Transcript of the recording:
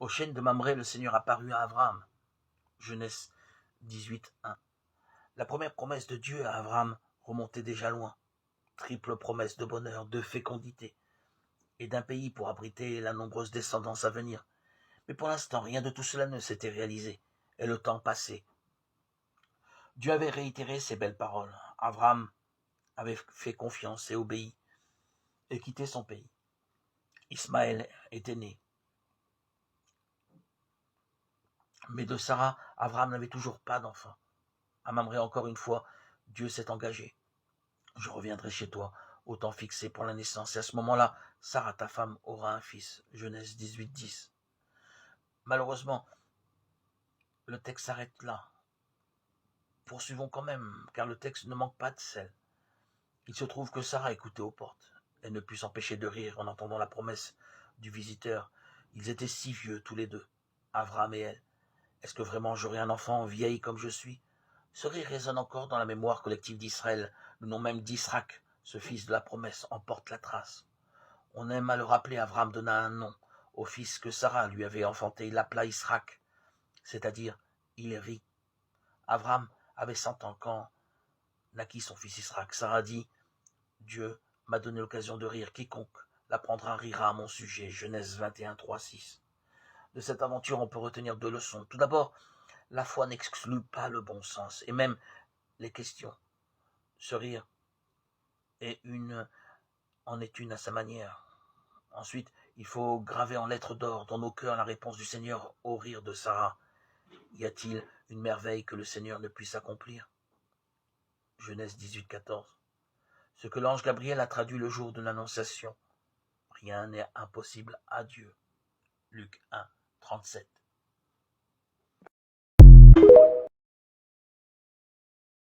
Au chêne de Mamré, le Seigneur apparut à Abraham. Genèse 18, 1. La première promesse de Dieu à Abraham remontait déjà loin. Triple promesse de bonheur, de fécondité et d'un pays pour abriter la nombreuse descendance à venir. Mais pour l'instant, rien de tout cela ne s'était réalisé, et le temps passait. Dieu avait réitéré ses belles paroles. Abraham avait fait confiance et obéi, et quitté son pays. Ismaël était né. Mais de Sarah, Abraham n'avait toujours pas d'enfant. À Mamré, encore une fois, Dieu s'est engagé. Je reviendrai chez toi au temps fixé pour la naissance, et à ce moment-là, Sarah, ta femme, aura un fils. Genèse 18, 10. Malheureusement, le texte s'arrête là. Poursuivons quand même, car le texte ne manque pas de sel. Il se trouve que Sarah écoutait aux portes. Elle ne put s'empêcher de rire en entendant la promesse du visiteur. Ils étaient si vieux tous les deux, Abraham et elle. Est-ce que vraiment j'aurai un enfant vieille comme je suis? Ce rire résonne encore dans la mémoire collective d'Israël. Le nom même d'Israël, ce fils de la promesse, en porte la trace. On aime à le rappeler, Abraham donna un nom au fils que Sarah lui avait enfanté. Il l'appela Israël, c'est-à-dire il rit. Abraham avait 100 ans quand naquit son fils Israël. Sarah dit, Dieu m'a donné l'occasion de rire. Quiconque l'apprendra rira à mon sujet. Genèse 21, 3, 6. De cette aventure, on peut retenir 2 leçons. Tout d'abord, la foi n'exclut pas le bon sens et même les questions. Ce rire en est une à sa manière. Ensuite, il faut graver en lettres d'or dans nos cœurs la réponse du Seigneur au rire de Sarah. Y a-t-il une merveille que le Seigneur ne puisse accomplir? Genèse 18, 14. Ce que l'ange Gabriel a traduit le jour de l'Annonciation. Rien n'est impossible à Dieu. Luc 1, 37.